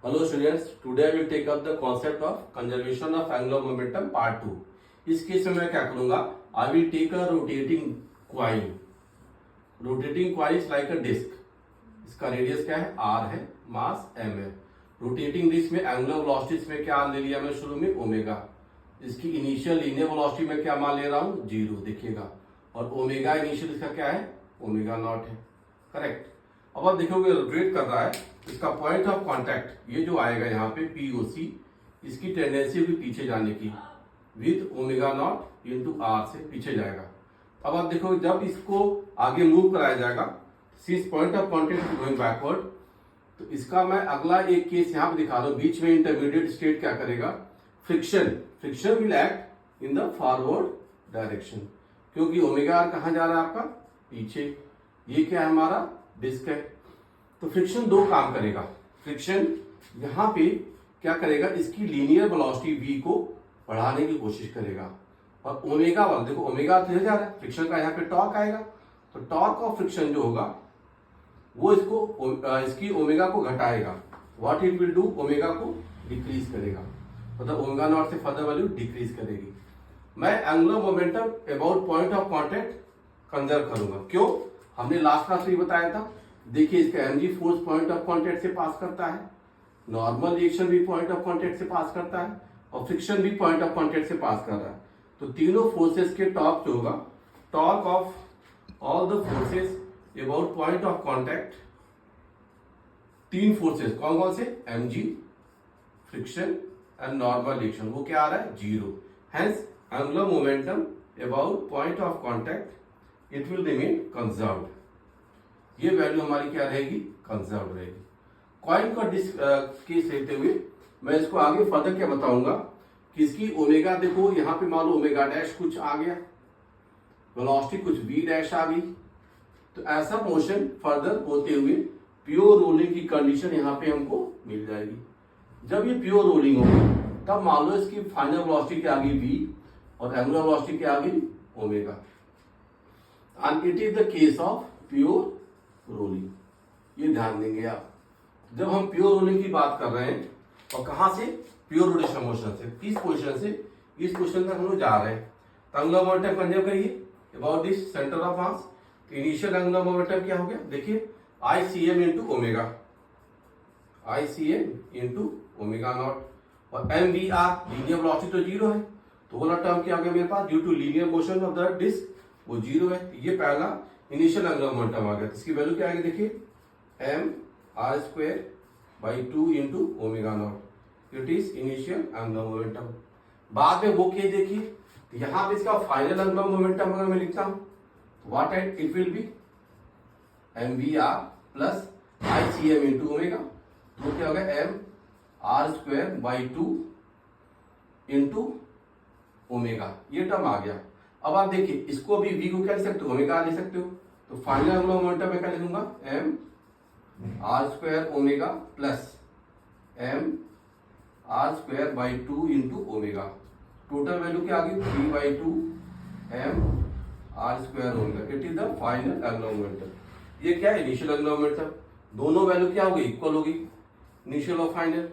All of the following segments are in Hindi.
Hello students, today I will take up the concept of conservation of angular momentum part 2. इस केस में मैं क्या करूंगा, I will take a rotating coil. Rotating coil is like a disc. इसका रेडियस क्या है, r है, मास m है. रोटेटिंग डिस्क में एंगुलर वेलोसिटी इसमें क्या ले लिया मैं शुरू में ओमेगा. इसकी इनिशियल लीनियर वेलोसिटी में क्या मान ले रहा हूँ, 0 देखिएगा. और ओमेगा इनिशियल इसका क्या है, ओमेगा नॉट है. करेक्ट. अब आप देखोगे रोटेट कर रहा है, इसका पॉइंट ऑफ कांटेक्ट ये जो आएगा यहाँ पे POC, इसकी टेंडेंसी होगी पीछे जाने की with omega naught into r से पीछे जाएगा. अब आप देखो जब इसको आगे मूव कराया जाएगा, since point of contact going backward, तो इसका मैं अगला एक केस यहाँ पे दिखा रहा हूँ. बीच में इंटरमीडिएट स्टेट क्या करेगा, friction will act in the forward direction, क्योंकि ओमेगा आर कहाँ जा रहा है आपका, पीछे. ये क्या है, हमारा डिस्क है. तो फ्रिक्शन दो काम करेगा. फ्रिक्शन यहाँ पे क्या करेगा, इसकी लीनियर वेलोसिटी v को बढ़ाने की कोशिश करेगा. और ओमेगा वाला देखो, ओमेगा तो जा रहा है, फ्रिक्शन का यहाँ पे टॉर्क आएगा. तो टॉर्क ऑफ फ्रिक्शन जो होगा वो इसकी ओमेगा को घटाएगा. What it will do, omega को डिक्रीज करेगा, मतलब ओमेगा नॉट से फर्दर वैल्यू डिक्रीज करेगी. मैं angular momentum about point of contact conserve करूंगा. क्यों, हमने लास्ट क्लास में बताया था. देखिए इसका mg force point of contact से पास करता है, नॉर्मल रिएक्शन भी पॉइंट ऑफ कांटेक्ट से पास करता है, और फ्रिक्शन भी पॉइंट ऑफ कांटेक्ट से पास कर रहा है. तो तीनों फोर्सेस के टॉर्क जो होगा, torque of all the forces about point of contact, तीन फोर्सेस कौन कौन से, mg, friction and normal reaction, वो क्या आ रहा है, 0. Hence angular momentum about point of contact it will remain conserved. ये वैल्यू हमारी क्या रहेगी, कंजर्व रहेगी. कॉइल का डिस्क केस लेते हुए मैं इसको आगे फर्दर क्या बताऊंगा कि इसकी ओमेगा देखो यहाँ पे मान लो ओमेगा डैश कुछ आ गया, वेलोसिटी कुछ v डैश आ गई. तो ऐसा मोशन फर्दर होते हुए प्योर रोलिंग की कंडीशन यहाँ पे हमको मिल जाएगी. जब ये प्योर रोलिंग होगी तब मान लो इसकी फाइनल वेलोसिटी क्या आ गई v, और एंगुलर वेलोसिटी क्या आ गई, omega. And it is the case of pure rolling. ये ध्यान देंगे आप, जब हम प्योर रोलिंग की बात कर रहे हैं, और कहां से, प्योर रोटेशन मोशन से, इस पोजीशन से इस पोजीशन तक हम लोग जा रहे हैं. तो एंगुलर मोमेंटम कंजर्व करिए about this centre of mass. तो इनिशियल एंगुलर मोमेंटम क्या हो गया, देखिए ICM into omega, ICM into omega naught, और MVR लीनियर वेलोसिटी तो 0 है, तो वाला टर्म क्या हो गया मेरे पास, due to linear motion of the disc वो 0 है. ये पहला इनिशियल एंगुलर मोमेंटम आ गया. इसकी वैल्यू क्या आएगी, देखिए mr²/2 into omega naught, it is initial angular momentum. बाद में वो केस देखिए, तो यहां पे इसका फाइनल एंगुलर मोमेंटम अगर मैं लिखता हूं, what it will be mvr plus ICM into omega. तो क्या हो गया, mr²/2 इंटू ओमेगा, ये टर्म आ गया. अब आप देखिए इसको भी v को क्या लिख सकते हो, ओमेगा ले सकते हो. तो फाइनल एंगुलर मोमेंटम में क्या लिखूंगा, mr² omega plus mr²/2 into omega. Total value क्या आ गई, 3/2 mr² omega. It is the final angular momentum. ये क्या है, इनिशियल एंगुलर मोमेंटम. दोनों वैल्यू क्या होगी, इक्वल होगी, इनिशियल और फाइनल.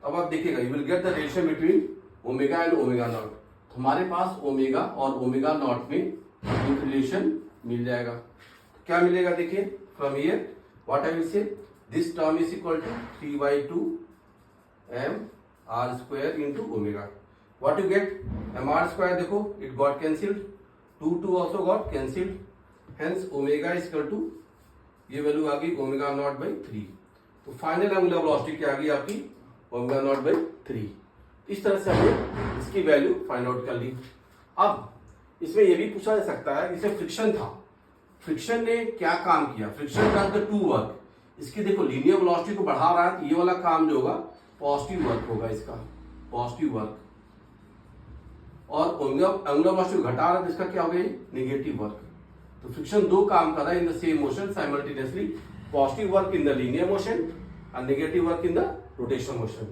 अब आप देखिएगा you will get the relation between omega and omega naught. हमारे पास ओमेगा और ओमेगा नॉट में एक रिलेशन मिल जाएगा. तो क्या मिलेगा, देखिए from here what I will say, this term is equal to 3/2 mr² into omega. What you get, mr² देखो it got cancelled, 2 also got cancelled. Hence omega is equal to, ये वैल्यू आ गई ओमेगा नॉट बाई 3. तो फाइनल एंगुलर वेलोसिटी क्या आ गई आपकी, ओमेगा नॉट बाई 3. इस तरह से हमने इसकी वैल्यू फाइंड आउट कर ली. अब इसमें यह भी पूछा जा सकता है, इसमें फ्रिक्शन था, फ्रिक्शन ने क्या काम किया, friction does the two work. इसकी देखो लीनियर वेलोसिटी को बढ़ा रहा है, तो ये वाला काम जो होगा पॉजिटिव वर्क होगा, इसका पॉजिटिव वर्क. और एंगुलर वेलोसिटी को घटा रहा है, तो इसका क्या हो गया, नेगेटिव वर्क. तो फ्रिक्शन दो काम कर रहा है in the same motion simultaneously, positive work in the linear motion और negative work in the rotation motion.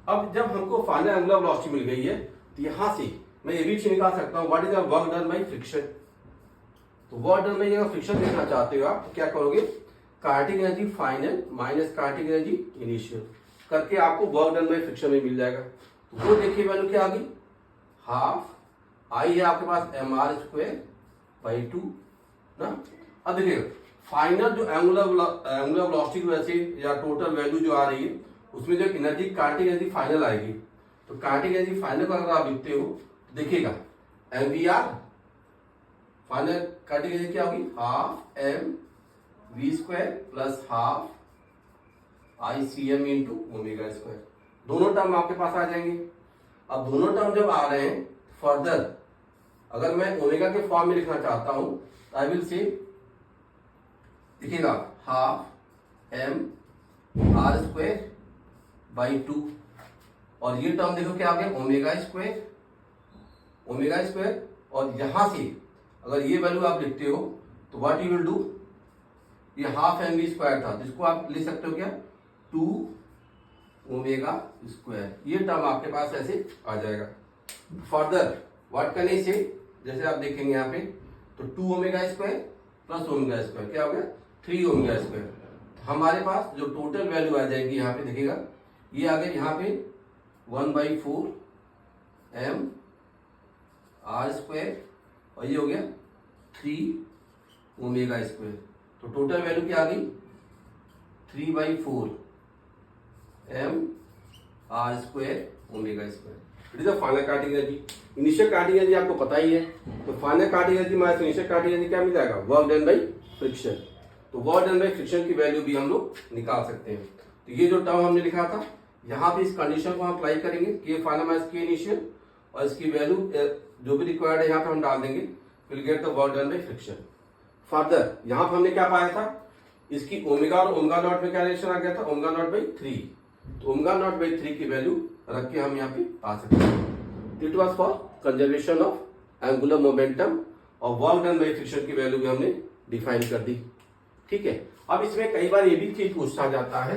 अब जब हमको फाइनल एंगुलर वेलोसिटी मिल गई है, तो यहां से मैं ये भी निकाल सकता हूं what is the work done by friction. तो वर्क डन बाय अगर फ्रिक्शन देखना चाहते हो आप, तो क्या करोगे, kinetic energy final minus kinetic energy initial. करके आपको वर्क डन बाई फ्रिक्शन में मिल जाएगा। तो वो देखिए वैल्यू क्या आ गई, हाफ आई है आपके पास mr स्क्वायर बाई 2 ना। अब देखिए फाइनल जो एंगुलर वेलोसिटी की वजह से या टोटल वैल्यू जो आ रही है उसमें जो एनर्जी काइनेटिक एनर्जी फाइनल आएगी, तो काइनेटिक एनर्जी फाइनल को अगर आप लिखते हो तो देखिएगा mvr फाइनल काइनेटिक एनर्जी क्या होगी, half m v square plus half ICM into omega square. दोनों टर्म आपके पास आ जाएंगे। अब दोनों टर्म जब आ रहे हैं फर्दर अगर मैं ओमेगा के फॉर्म में लिखना चाहता हूं तो आई विल से देखिएगा half m r square by 2 और ये टर्म देखो क्या आ गया ओमेगा स्क्वायर और यहां से अगर ये वैल्यू आप लिखते हो तो व्हाट यू विल डू, ये हाफ एम वी स्क्वायर था जिसको आप लिख सकते हो क्या 2 ओमेगा स्क्वायर, ये टर्म आपके पास ऐसे आ जाएगा। फर्दर व्हाट कैन आई से, जैसे आप देखेंगे यहाँ पे तो 2 omega square plus omega square क्या हो गया 3 ओमेगा स्क्वायर। हमारे पास जो टोटल वैल्यू आ जाएगी यहाँ पे देखिएगा ये आ गया यहाँ पे 1/4 m r स्क्वायर और ये हो गया 3 ओमेगा स्क्वायर। तो टोटल वैल्यू क्या आ गई 3/4 m r square omega square. It is the final kinetic energy. Initial kinetic energy आपको पता ही है, तो final kinetic energy minus initial kinetic energy क्या मिल जाएगा, वर्क डन बाई फ्रिक्शन। तो वर्क डन बाई फ्रिक्शन की वैल्यू भी हम लोग निकाल सकते हैं। तो ये जो टर्म हमने लिखा था यहाँ पे इस कंडीशन को हम अप्लाई करेंगे के फाइनल माइनस के इनिशियल और इसकी वैल्यू जो भी रिक्वायर्ड है यहाँ पे हम डाल देंगे, will get the work done by friction. Further यहाँ पे हमने क्या पाया था, इसकी ओमेगा और ओमेगा नॉट में क्या रिलेशन आ गया था, ओमेगा नॉट बाई 3, तो ओमेगा नॉट बाई 3 की वैल्यू रख के हम यहाँ पे पा सकते हैं। It was for conservation of angular momentum और वर्क डन बाई फ्रिक्शन की वैल्यू भी हमने डिफाइन कर दी। ठीक है, अब इसमें कई बार ये भी चीज पूछा जाता है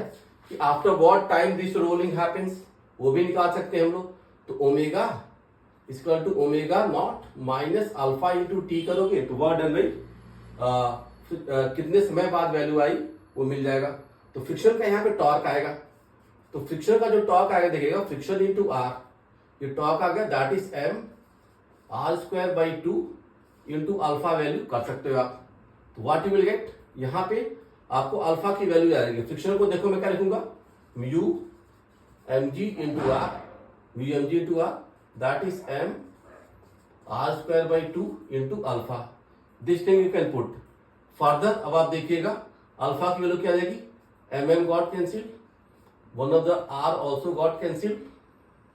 कि after what time this rolling happens, वो भी निकाल सकते हैं हम लोग। तो omega equal to omega naught minus alpha into t करोगे तो वर्क डन बाई कितने समय बाद वैल्यू आई वो मिल जाएगा। तो फ्रिक्शन का यहाँ पे टॉर्क आएगा, तो फ्रिक्शन का जो टॉर्क आएगा देखिएगा फ्रिक्शन इंटू आर, ये टॉर्क आ गया that is m r square by 2 into alpha value कर सकते हो आप। तो व्हाट यू विल गेट, यहाँ पे आपको अल्फा की वैल्यू आ जाएगी। फ्रिक्शन को देखो मैं क्या लिखूंगा mu mg into r, mu mg into r that is m r square by 2 into alpha. This thing you can put further. अब आप देखिएगा अल्फा की वैल्यू क्या आ जाएगी, mm got cancel, one of the r also got cancel,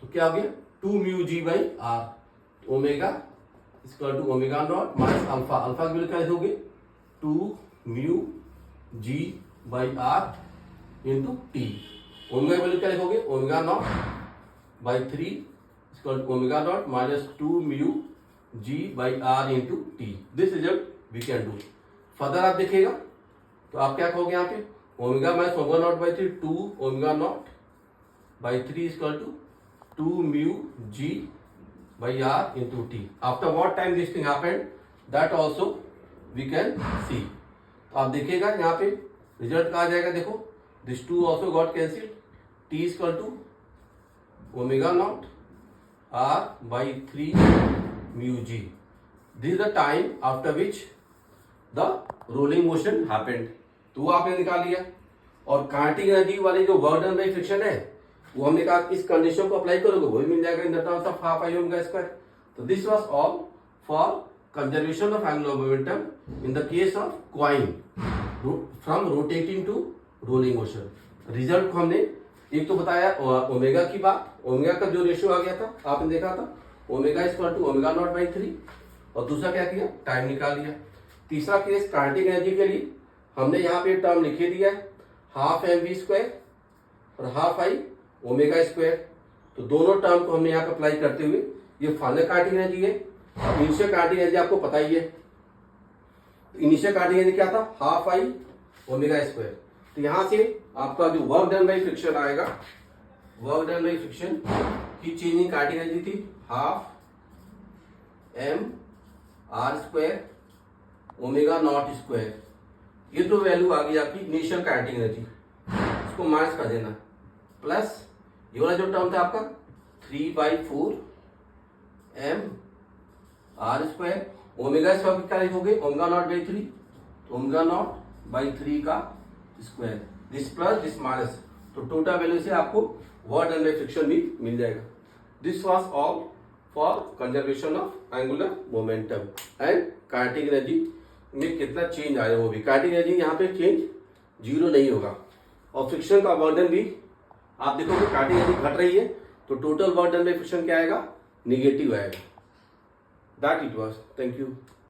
तो क्या हो गया 2 mu g by r. Omega equal to omega naught minus alpha, alpha की वैल्यू क्या लिखोगे 2 mu g by r into t. Omega की वैल्यू क्या लिखोगे omega naught by 3 equal to omega naught minus 2 mu g by r into t. This result we can do. Further आप देखिएगा तो आप क्या कहोगे यहाँ पे omega minus omega naught by 3 2 omega naught by 3 equal to 2 mu g by r into t. After what time this thing happened that also we can see. तो आप देखिएगा यहाँ पे रिजल्ट कहा जाएगा, देखो this 2 also got cancel, t equal to omega naught r by 3 mu g. This is the time after which the rolling motion happened. तो वो आपने निकाल लिया। और काइनेटिक एनर्जी वाली जो वर्क डन बाई फ्रिक्शन है वो हमने कहा इस कंडीशन को अप्लाई करोगे वही मिल जाएगा in the terms of half I omega square. तो this was all for conservation of angular momentum in the case of coin from rotating to rolling motion. Result को हमने एक तो बताया ओमेगा की बात, ओमेगा का जो रेशियो आ गया था आपने देखा था omega equal to omega naught by 3, और दूसरा क्या किया टाइम निकाल लिया। तीसरा केस काइनेटिक एनर्जी के लिए हमने यहाँ पे टर्म लिखे दिया है हाफ एम वी स्क्वायर और हाफ आई ओमेगा स्क्वायर। तो दोनों टर्म को हमने यहाँ पे अप्लाई करते हुए ये फाइनल काइनेटिक एनर्जी है, इनिशियल काइनेटिक एनर्जी आपको पता ही है। इनिशियल काइनेटिक एनर्जी क्या था हाफ आई ओमेगा स्क्वायर। तो यहाँ से आपका जो वर्क डन बाई फ्रिक्शन आएगा, वर्क डन बाई फ्रिक्शन की चेंजिंग काइनेटिक एनर्जी थी half m r square omega naught square. ये तो वैल्यू आ गई आपकी इनिशियल काइनेटिक एनर्जी, इसको माइनस कर देना प्लस ये वाला जो टर्म था आपका 3/4 m r square, omega square की क्या लिखोगे, ओमेगा नॉट बाई 3, तो ओमेगा नॉट बाई 3 का square, this plus this minus, तो टोटल वैल्यू से आपको वर्क डन बाय फ्रिक्शन भी मिल जाएगा। This was all for conservation of angular momentum and kinetic energy में कितना चेंज आया वो भी। काइनेटिक एनर्जी यहाँ पे चेंज जीरो नहीं होगा, और फ्रिक्शन का वर्क डन भी आप देखोगे काइनेटिक एनर्जी घट रही है तो total work done by friction क्या आएगा, निगेटिव आएगा। That it was, thank you.